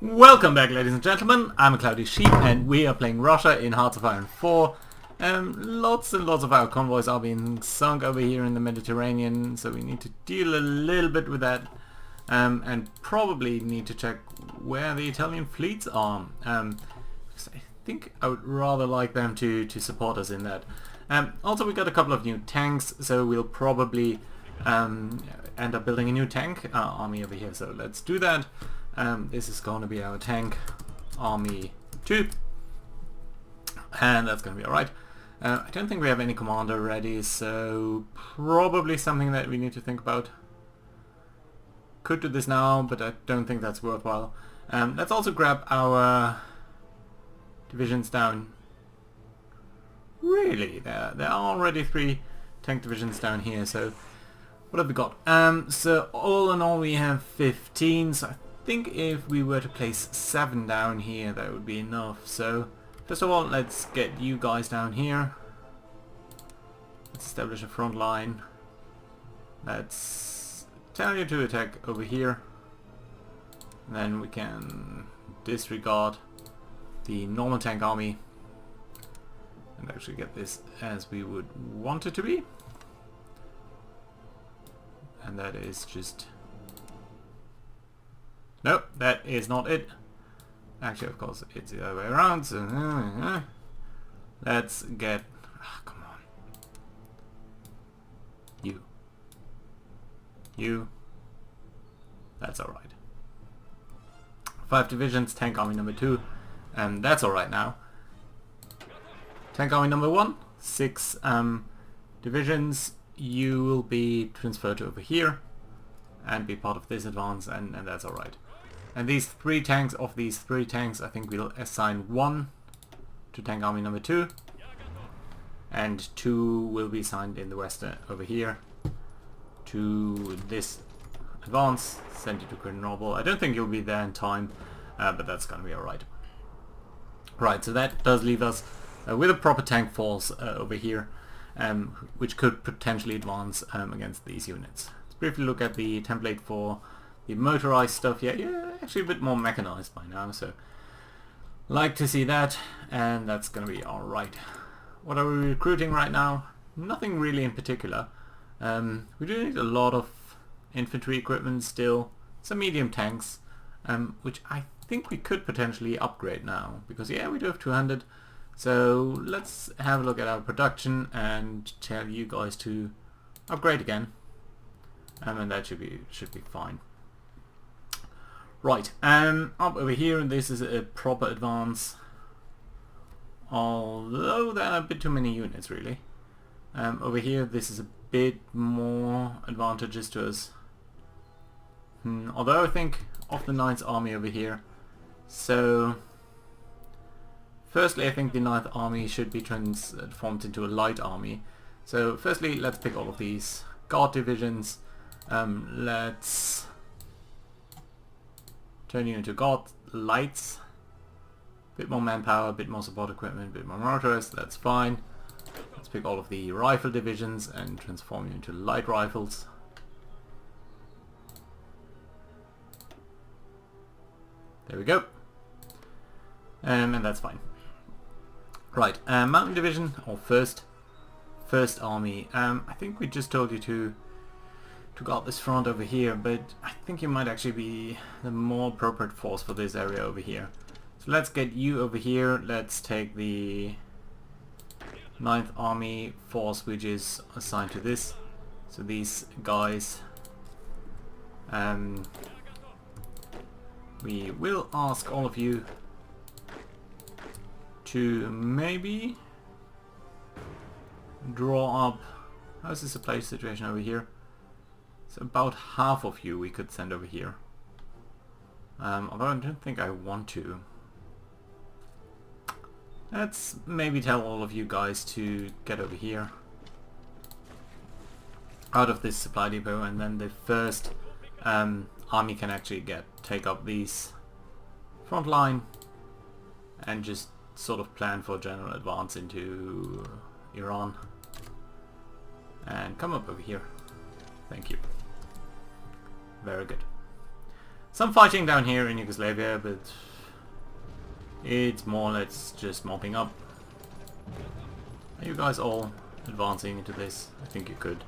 Welcome back, ladies and gentlemen. I'm a Cloudy Sheep and we are playing Russia in Hearts of Iron 4. Lots and lots of our convoys are being sunk over here in the Mediterranean, so we need to deal a little bit with that. And probably need to check where the Italian fleets are. Because I think I would rather like them to support us in that. Also, we got a couple of new tanks, so we'll probably end up building a new tank army over here. So let's do that. This is going to be our tank army 2, and that's going to be alright. I don't think we have any commander ready, so probably something that we need to think about. Could do this now, but I don't think that's worthwhile. Let's also grab our divisions down. Really, there are already 3 tank divisions down here, so what have we got? So all in all we have 15, so I think if we were to place 7 down here that would be enough. So first of all, let's get you guys down here. Let's establish a front line. Let's tell you to attack over here. Then we can disregard the normal tank army and actually get this as we would want it to be. And that is just... Nope, that is not it. Actually, of course, it's the other way around, so... let's get... Oh, come on. You. That's alright. 5 divisions, tank army number 2. And that's alright now. Tank army number 1. 6 divisions. You will be transferred to over here and be part of this advance, and that's alright. And these 3 tanks, of these 3 tanks, I think we'll assign 1 to tank army number 2, and 2 will be assigned in the west over here to this advance, send you to Grenoble. I don't think you'll be there in time, but that's gonna be alright. Right, so that does leave us with a proper tank force over here, which could potentially advance against these units. Let's briefly look at the template for the motorized stuff. Yeah, actually a bit more mechanized by now, so like to see that, and that's gonna be alright. What are we recruiting right now? Nothing really in particular. We do need a lot of infantry equipment still, some medium tanks, which I think we could potentially upgrade now, because yeah, we do have 200. So let's have a look at our production and tell you guys to upgrade again, and that should be fine. Right, up over here, this is a proper advance, although there are a bit too many units really. Over here, this is a bit more advantageous to us. Although I think of the 9th army over here, so firstly I think the 9th army should be transformed into a light army. So firstly, let's pick all of these guard divisions. Let's turn you into guard lights. Bit more manpower, a bit more support equipment, a bit more mortars, that's fine. Let's pick all of the rifle divisions and transform you into light rifles. There we go. And that's fine. Right, mountain division, or first army. I think we just told you to guard this front over here, but I think you might actually be the more appropriate force for this area over here. So let's get you over here. Let's take the 9th army force, which is assigned to this. So these guys, we will ask all of you to maybe draw up... How's the supply situation over here? So about half of you we could send over here. Although I don't think I want to. Let's maybe tell all of you guys to get over here out of this supply depot, and then the first army can actually take up these front line and just sort of plan for a general advance into Iran. And come up over here. Thank you. Very good. some fighting down here in Yugoslavia, but it's more or less just mopping up. Are you guys all advancing into this? I think you could.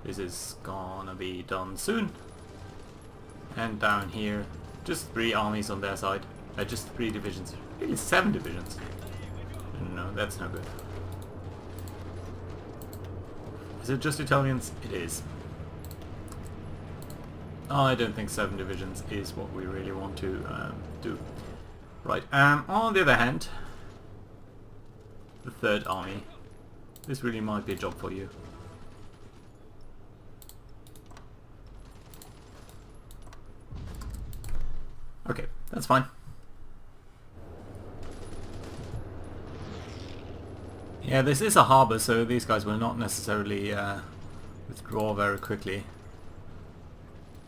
This is gonna be done soon. And down here, just 3 armies on their side. Just 3 divisions. Really 7 divisions. No, that's no good. Is it just Italians? It is. I don't think 7 divisions is what we really want to do. Right, on the other hand, the 3rd army. This really might be a job for you. Okay, that's fine. Yeah, this is a harbour, so these guys will not necessarily withdraw very quickly.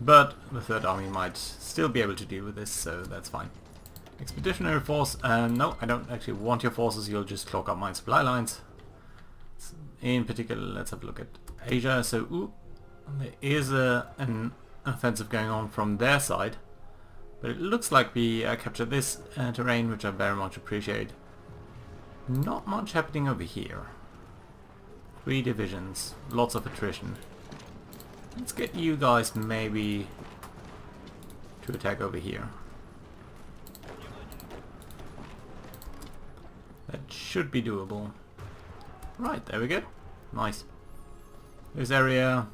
But the 3rd army might still be able to deal with this, so that's fine. Expeditionary force, no, I don't actually want your forces, you'll just clog up my supply lines. In particular, let's have a look at Asia. So, ooh, there is an offensive going on from their side. But it looks like we captured this terrain, which I very much appreciate. Not much happening over here. 3 divisions, lots of attrition. Let's get you guys maybe to attack over here. That should be doable. Right, there we go. Nice. This area,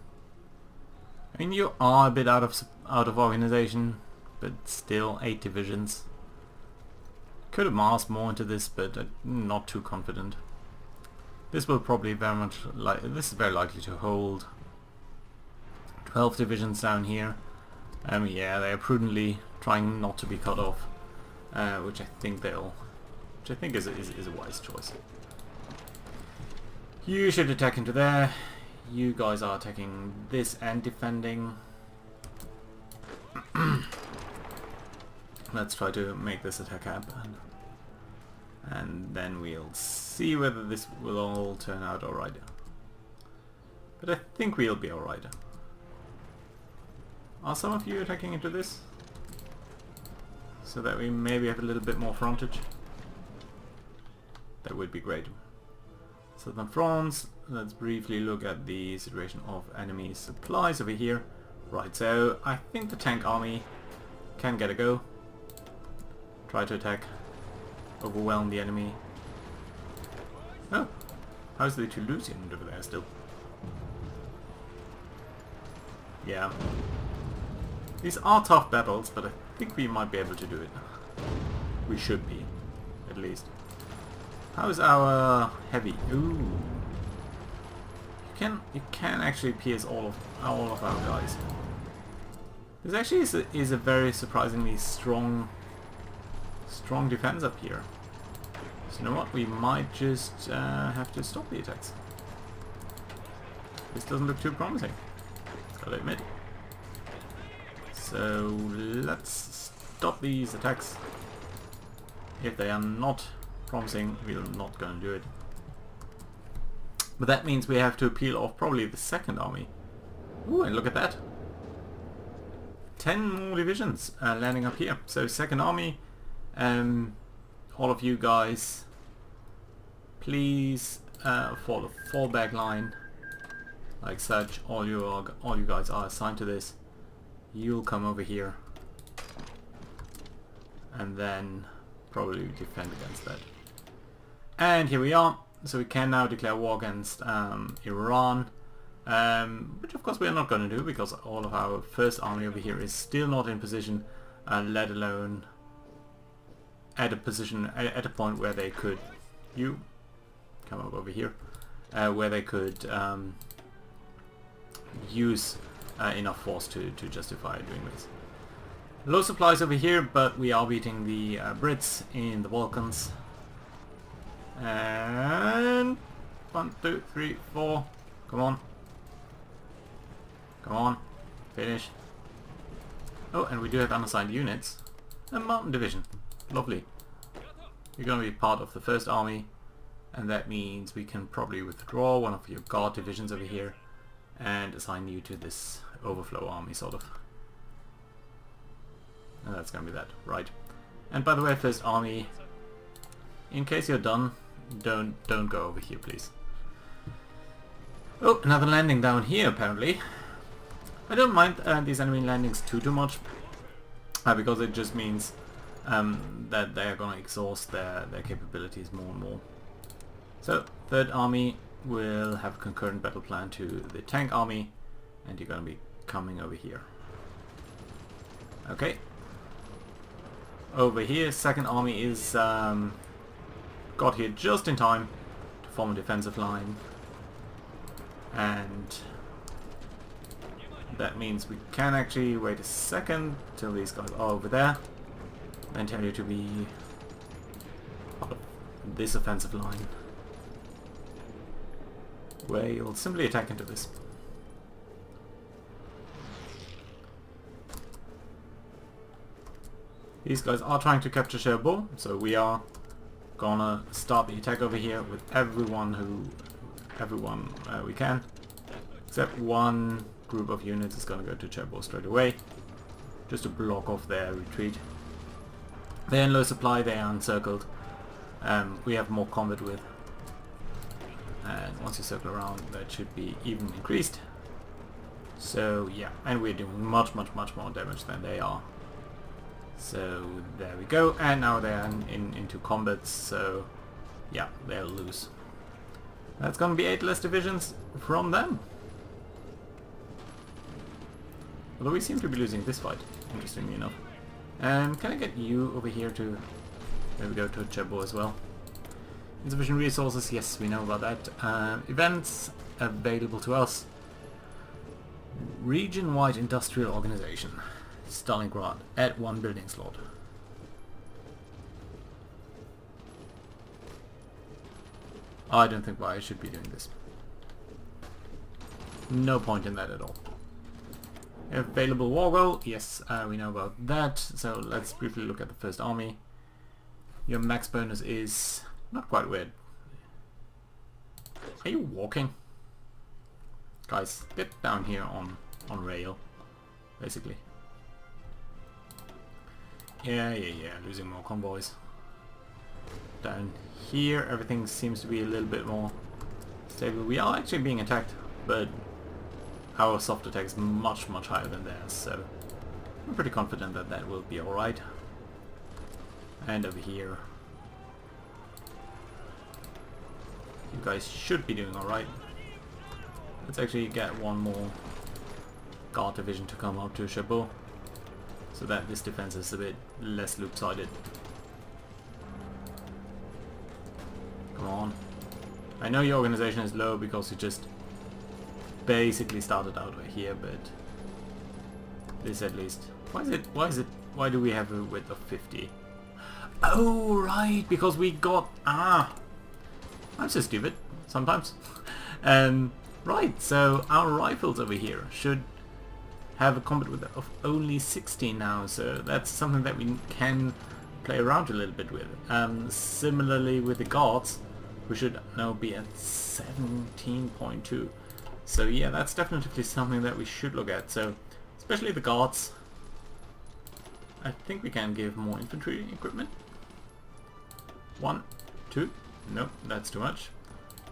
I mean, you are a bit out of organization, but still 8 divisions. Could have massed more into this, but I'm not too confident. This will probably this is very likely to hold. 12 divisions down here. Yeah, they are prudently trying not to be cut off, which I think is a wise choice. You should attack into there. You guys are attacking this and defending. Let's try to make this attack happen. And then we'll see whether this will all turn out alright. But I think we'll be alright. Are some of you attacking into this? So that we maybe have a little bit more frontage? That would be great. Southern France, let's briefly look at the situation of enemy supplies over here. Right, so I think the tank army can get a go. Try to attack, overwhelm the enemy. Oh, how's the Toulousian over there still? Yeah. These are tough battles, but I think we might be able to do it. We should be, at least. How's our heavy? Ooh. You can actually pierce all of our guys. This actually is a very surprisingly strong defense up here. So you know what? We might just have to stop the attacks. This doesn't look too promising, gotta admit. So let's stop these attacks. If they are not promising, we're not going to do it. But that means we have to peel off probably the 2nd army. Ooh, and look at that. 10 more divisions landing up here. So 2nd army, all of you guys, please follow the fallback line like such. All you guys are assigned to this. You'll come over here and then probably defend against that. And here we are. So we can now declare war against Iran, which of course we are not going to do because all of our 1st army over here is still not in position, let alone at a point where they could, you come up over here, where they could use enough force to justify doing this. Low supplies over here, but we are beating the Brits in the Balkans. And 1, 2, 3, 4. Come on. Come on. Finish. Oh, and we do have unassigned units. A mountain division. Lovely. You're going to be part of the 1st army, and that means we can probably withdraw one of your guard divisions over here and assign you to this overflow army, sort of. And that's gonna be that, right. And by the way, First Army, in case you're done, don't go over here, please. Oh, another landing down here, apparently. I don't mind these enemy landings too much, because it just means that they're gonna exhaust their capabilities more and more. So, Third Army will have a concurrent battle plan to the Tank Army, and you're gonna be coming over here. Okay. Over here, Second Army is got here just in time to form a defensive line, and that means we can actually wait a second till these guys are over there, then tell you to be part of this offensive line, where you'll simply attack into this. These guys are trying to capture Cherbourg, so we are gonna start the attack over here with everyone we can, except one group of units is gonna go to Cherbourg straight away, just to block off their retreat. They're in low supply, they are encircled. We have more combat with, and once you circle around, that should be even increased. So yeah, and we're doing much more damage than they are. So there we go, and now they're into combat, so yeah, they'll lose. That's gonna be 8 less divisions from them. Although we seem to be losing this fight, interestingly enough. Can I get you over here to... There we go, to Cherbourg as well. Insufficient resources, yes, we know about that. Events available to us. Region-wide industrial organization. Stalingrad, add 1 building slot. I don't think I should be doing this. No point in that at all. Available war goal, yes, we know about that. So let's briefly look at the First Army. Your max bonus is not quite weird. Are you walking? Guys, get down here on rail, basically. Yeah, losing more convoys. Down here, everything seems to be a little bit more stable. We are actually being attacked, but our soft attack is much higher than theirs, so I'm pretty confident that that will be alright. And over here, you guys should be doing alright. Let's actually get one more guard division to come up to Cherbourg, so that this defense is a bit less loop-sided. Come on. I know your organization is low because you just basically started out here, but this at least. Why do we have a width of 50? Oh, right, because we got... I'm so stupid sometimes. Right, so our rifles over here should have a combat width of only 60 now, so that's something that we can play around a little bit with. Similarly with the guards, we should now be at 17.2. So yeah, that's definitely something that we should look at. So especially the guards, I think we can give more infantry equipment. 1, 2, nope, that's too much.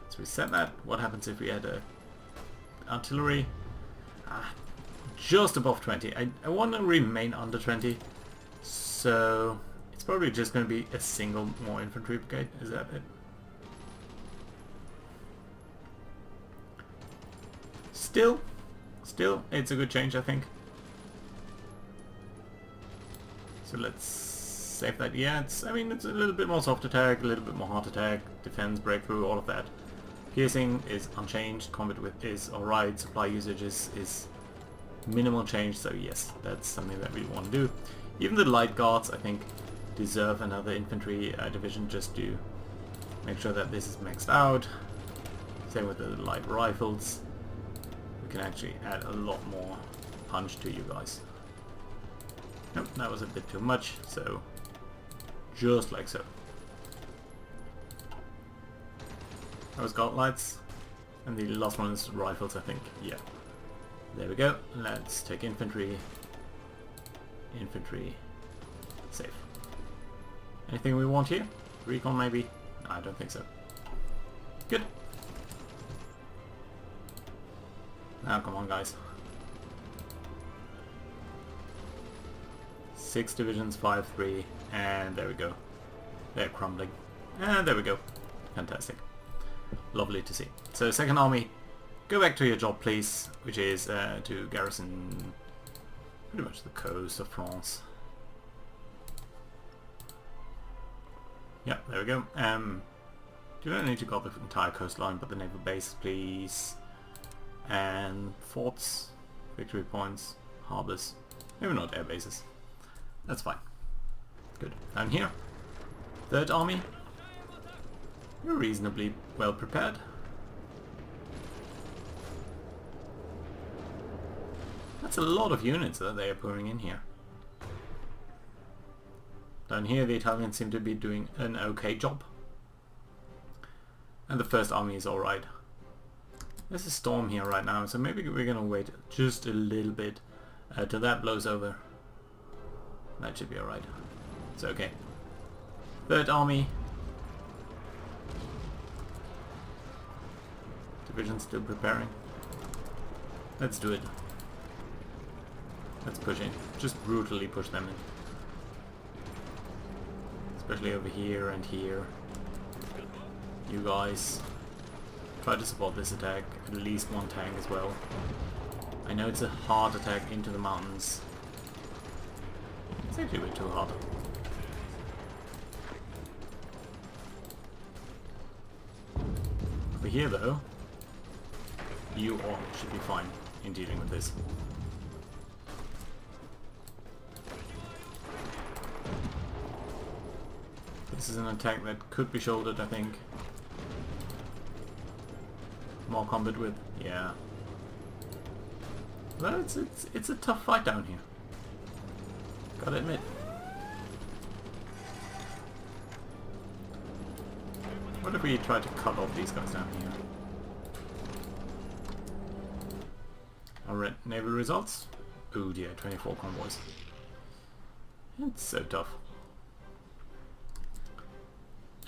Let's reset that. What happens if we add a artillery? Just above 20. I want to remain under 20, so it's probably just going to be a single more infantry brigade. Is that it? Still, it's a good change, I think. So let's save that. Yeah, I mean, it's a little bit more soft attack, a little bit more hard attack, defense, breakthrough, all of that. Piercing is unchanged, combat width is alright, supply usage is minimal change, so yes, that's something that we want to do. Even the light guards, I think, deserve another infantry division just to make sure that this is maxed out. Same with the light rifles. We can actually add a lot more punch to you guys. Nope, that was a bit too much, so just like so. Those guard lights, and the last one is rifles, I think. Yeah. There we go. Let's take infantry, infantry, Safe. Anything we want here? Recon maybe? No, I don't think so. Good. Now come on guys. 6 divisions, 5-3, and there we go. They're crumbling. And there we go. Fantastic. Lovely to see. So second army, go back to your job please, which is to garrison pretty much the coast of France. Yeah, there we go. You don't need to cover the entire coastline, but the naval base please. And forts, victory points, harbours, maybe not air bases. That's fine. Good. Down here, third army. You're reasonably well prepared. That's a lot of units that they are pouring in here. Down here the Italians seem to be doing an okay job. And the first army is alright. There's a storm here right now, so maybe we're gonna wait just a little bit till that blows over. That should be alright. It's okay. Third army. Division still preparing. Let's do it. Let's push in. Just brutally push them in. Especially over here and here. You guys try to support this attack. At least one tank as well. I know it's a hard attack into the mountains. It's actually a bit too hard. Over here though, you all should be fine in dealing with this. This is an attack that could be shouldered, I think. More combat with, yeah. Well, it's a tough fight down here. Gotta admit. What if we try to cut off these guys down here? Alright, naval results. Oh dear, 24 convoys. It's so tough.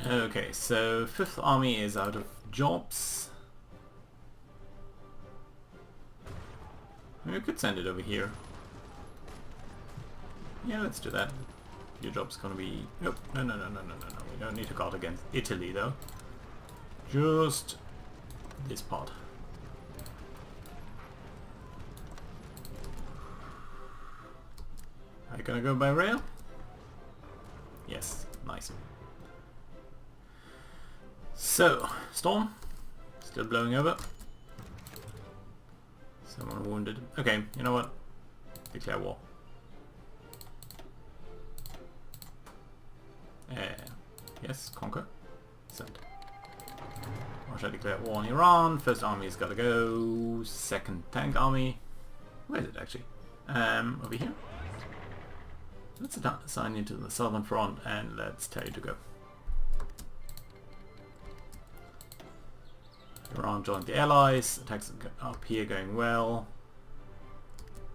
Okay, so 5th Army is out of jobs. We could send it over here. Yeah, let's do that. Your job's gonna be... Nope, no. We don't need to guard against Italy though. Just this part. Are you gonna go by rail? Yes, nice. So, storm, still blowing over. Someone wounded. Okay, you know what? Declare war. Yes, conquer. Send. Russia declare war on Iran. First army's gotta go. Second tank army. Where is it actually? Over here. Let's assign you to the southern front and let's tell you to go. Iran joined the Allies. Attacks up here going well.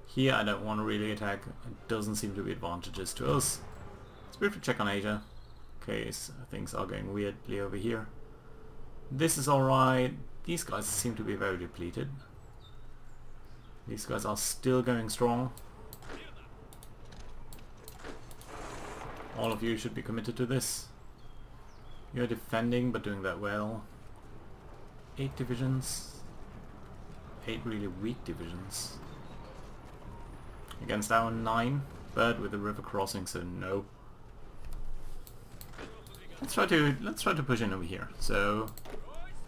Here I don't want to really attack. It doesn't seem to be advantageous to us. Let's briefly check on Asia. In case things are going weirdly over here. This is alright. These guys seem to be very depleted. These guys are still going strong. All of you should be committed to this. You're defending but doing that well. 8 divisions. 8 really weak divisions. Against our 9, but with the river crossing, so no. Let's try to push in over here. So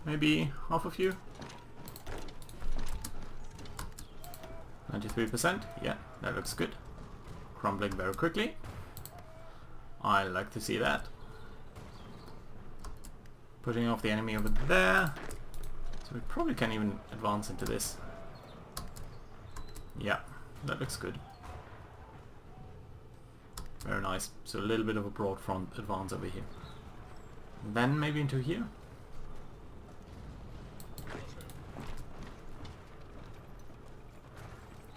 maybe half of you. 93%. Yeah, that looks good. Crumbling very quickly. I like to see that. Pushing off the enemy over there. So we probably can even advance into this. Yeah, that looks good. Very nice. So a little bit of a broad front advance over here. Then maybe into here.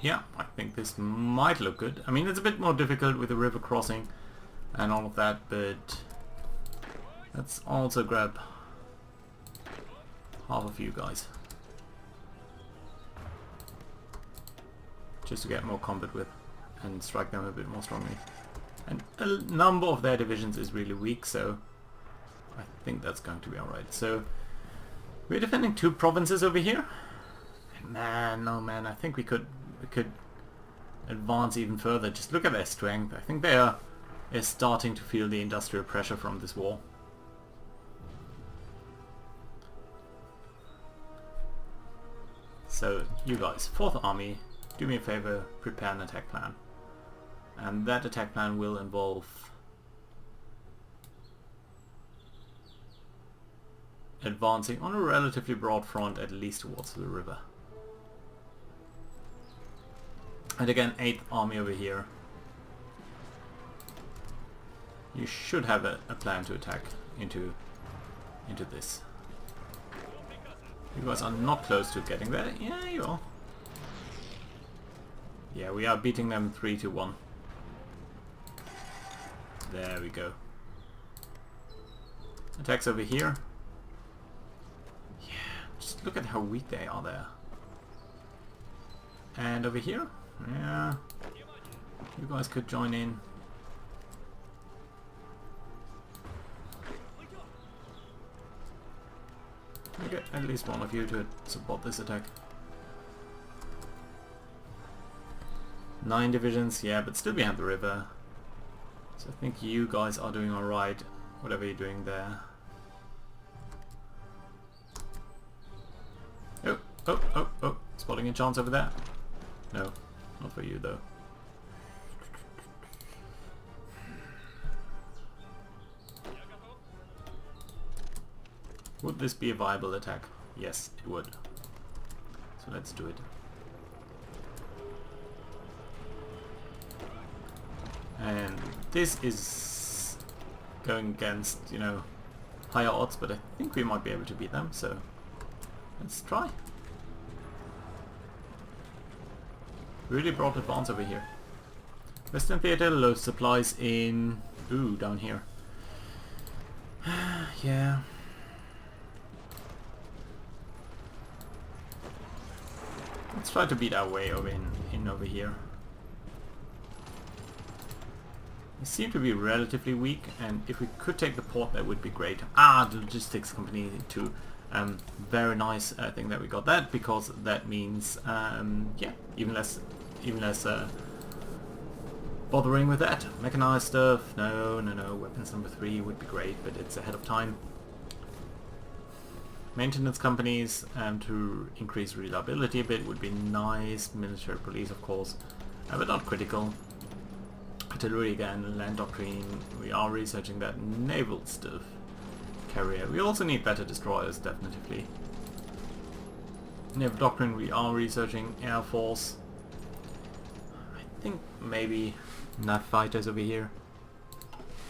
Yeah, I think this might look good. I mean, it's a bit more difficult with the river crossing. and all of that, but let's also grab half of you guys. Just to get more combat with and strike them a bit more strongly. And a number of their divisions is really weak, so I think that's going to be alright. So we're defending 2 provinces over here. And man, oh man, I think we could advance even further. Just look at their strength. I think they're starting to feel the industrial pressure from this war. So you guys, 4th Army, do me a favor, prepare an attack plan. And that attack plan will involve advancing on a relatively broad front, at least towards the river. And again, 8th Army over here. You should have a plan to attack into this. You guys are not close to getting there. Yeah, you are. Yeah, we are beating them 3-1. There we go. Attacks over here. Yeah, just look at how weak they are there. And over here? Yeah. You guys could join in. Get at least one of you to support this attack. 9 divisions, yeah, but still behind the river. So I think you guys are doing alright, whatever you're doing there. Oh, oh, oh, oh, spotting a chance over there. No, not for you though. Would this be a viable attack? Yes, it would. So let's do it. And this is going against, you know, higher odds, but I think we might be able to beat them, so let's try. Really broad advance over here. Western Theater, low supplies in... ooh, down here. Yeah. Let's try to beat our way over in over here. They seem to be relatively weak, and if we could take the port, that would be great. Ah, the logistics company too. Very nice thing that we got that, because that means yeah, even less bothering with that. Mechanized stuff, no. Weapons number 3 would be great, but it's ahead of time. Maintenance companies to increase reliability a bit would be nice. Military police, of course, but not critical. Artillery again, land doctrine, we are researching that. Naval stuff, carrier, we also need better destroyers, definitely. Naval doctrine, we are researching. Air force, I think maybe nav fighters over here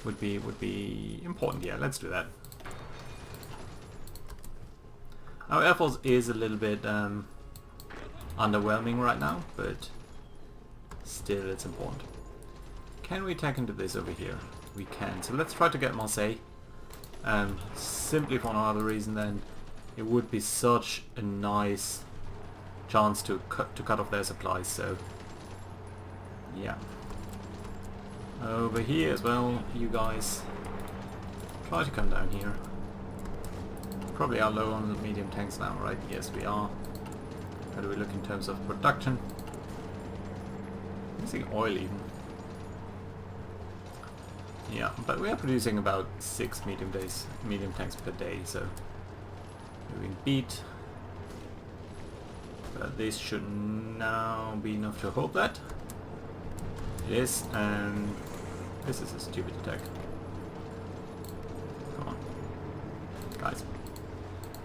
would be important. Yeah, let's do that. Our air force is a little bit underwhelming right now, but still it's important. Can we attack into this over here? We can. So let's try to get Marseille. Simply for no other reason than it would be such a nice chance to cut off their supplies. So yeah. Over here as well, you guys try to come down here. Probably are low on the medium tanks now, right? Yes, we are. How do we look in terms of production? Using oil even. Yeah, but we are producing about 6 medium tanks per day, so we beat. But this should now be enough to hold that. It is, and this is a stupid attack. Come on, guys.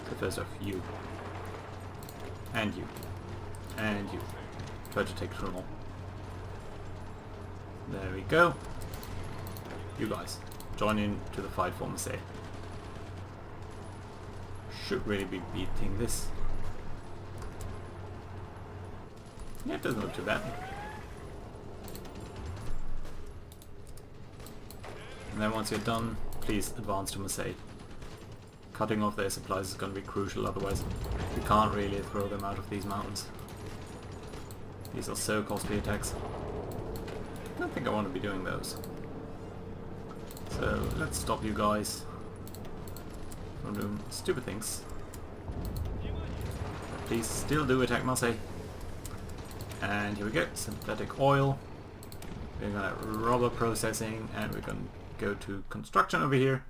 So first off, you. And you. And you. Try to take Toulon. There we go. You guys, join in to the fight for Marseille. Should really be beating this. Yeah, it doesn't look too bad. And then once you're done, please advance to Marseille. Cutting off their supplies is going to be crucial, otherwise we can't really throw them out of these mountains. These are so costly attacks. I don't think I want to be doing those. So let's stop you guys from doing stupid things. Please still do attack Marseille. And here we go, synthetic oil. We're gonna rubber processing, and we're gonna go to construction over here.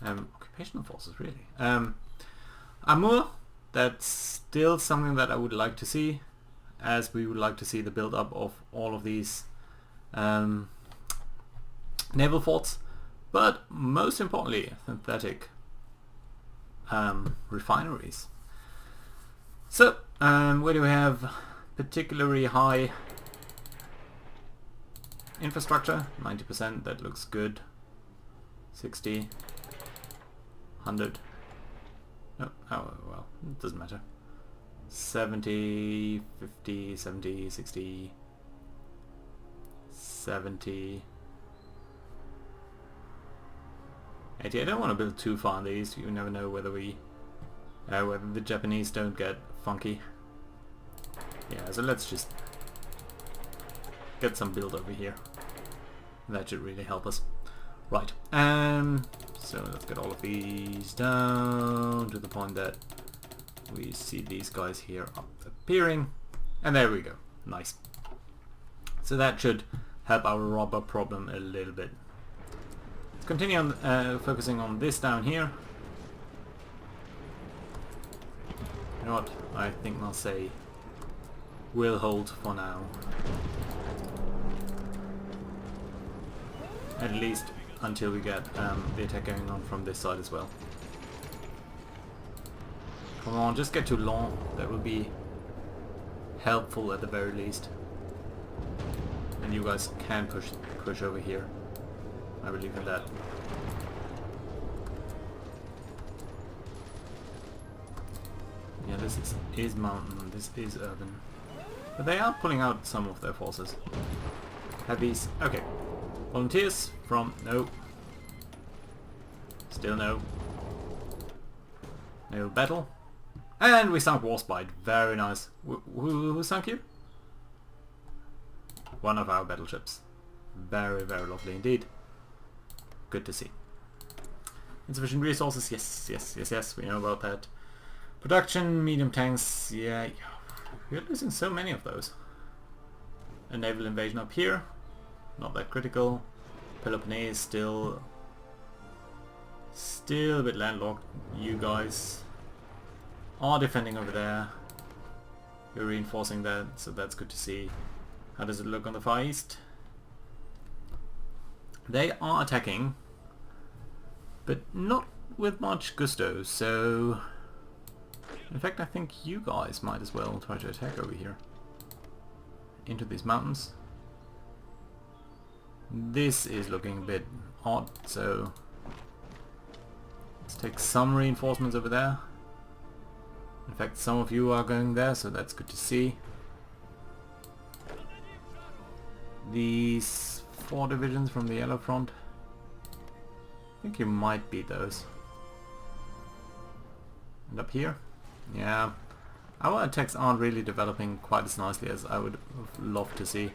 Occupational forces, really. Amour, that's still something that I would like to see, as we would like to see the build up of all of these naval forts. But most importantly, synthetic refineries. So, where do we have particularly high infrastructure? 90%, that looks good. 60, 100. Oh, well, it doesn't matter. 70, 50, 70, 60, 70, 80. I don't want to build too far on these. You never know whether whether the Japanese don't get funky. Yeah, so let's just get some build over here. That should really help us. Right, so let's get all of these down to the point that we see these guys here up appearing. And there we go. Nice. So that should help our rubber problem a little bit. Let's continue on focusing on this down here. You know what? I think Marseille will hold for now. At least until we get the attack going on from this side as well. Come on, just get to Laon. That will be helpful at the very least. And you guys can push over here. I believe in that. Yeah, this is mountain, this is urban. But they are pulling out some of their forces. Heavies. Okay. Volunteers from... no. Still no. No battle. And we sunk Warspite. Very nice. Who sunk you? One of our battleships. Very, very lovely indeed. Good to see. Insufficient resources. Yes, yes, yes, yes. We know about that. Production, medium tanks. Yeah, we're losing so many of those. A naval invasion up here. Not that critical. Peloponnese still a bit landlocked. You guys are defending over there. You're reinforcing that, so that's good to see. How does it look on the Far East? They are attacking, but not with much gusto, so... In fact, I think you guys might as well try to attack over here. Into these mountains. This is looking a bit odd, so... Let's take some reinforcements over there. In fact, some of you are going there, so that's good to see. These 4 divisions from the yellow front. I think you might beat those. And up here? Yeah. Our attacks aren't really developing quite as nicely as I would have loved to see.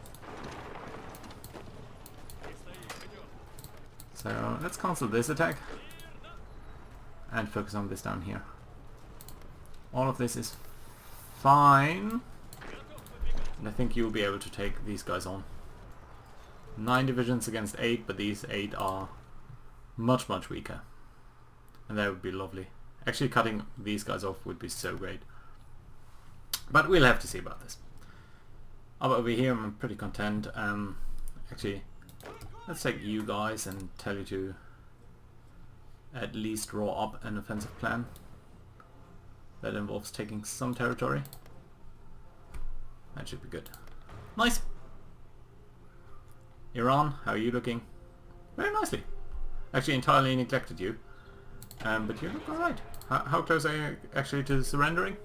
So let's cancel this attack and focus on this down here. All of this is fine, and I think you'll be able to take these guys on. 9 divisions against 8, but these 8 are much, much weaker, and that would be lovely. Actually, cutting these guys off would be so great, but we'll have to see about this. Up over here, I'm pretty content. Actually, let's take you guys and tell you to at least draw up an offensive plan that involves taking some territory. That should be good. Nice! Iran, how are you looking? Very nicely. Actually entirely neglected you. But you look alright. How close are you actually to surrendering?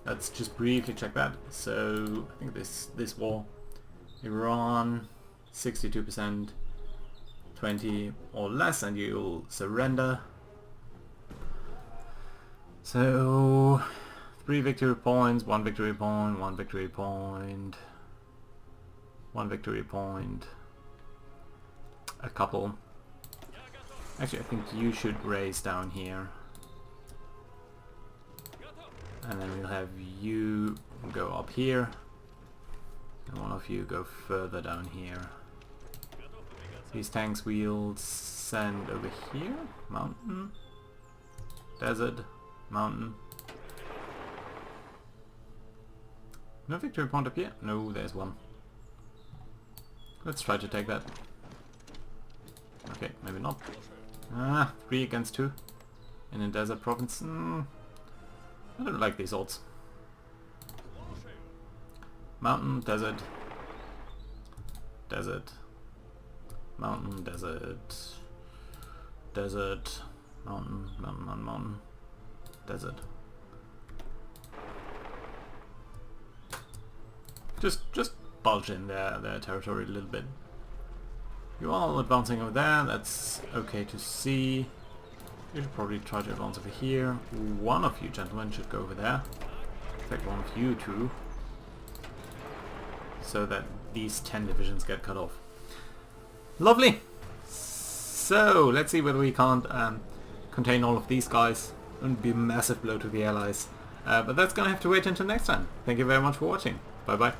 Let's just briefly check that. So, I think this war, Iran, 62%, 20 or less and you'll surrender. So 3 victory points, 1 victory point, 1 victory point, 1 victory point, a couple. Actually, I think you should raise down here. And then we'll have you go up here. And one of you go further down here. These tanks we'll send over here. Mountain. Desert. Mountain. No victory point up here? No, there's one. Let's try to take that. Okay, maybe not. 3 against 2 in a desert province. I don't like these odds. Mountain, desert, desert, mountain, desert, desert, mountain, mountain, mountain, mountain, desert. Just bulge in their territory a little bit. You're all advancing over there, that's okay to see. You should probably try to advance over here. One of you gentlemen should go over there. In fact, one of you two. So that these 10 divisions get cut off. Lovely! So, let's see whether we can't contain all of these guys. It would be a massive blow to the allies. But that's gonna have to wait until next time. Thank you very much for watching. Bye bye.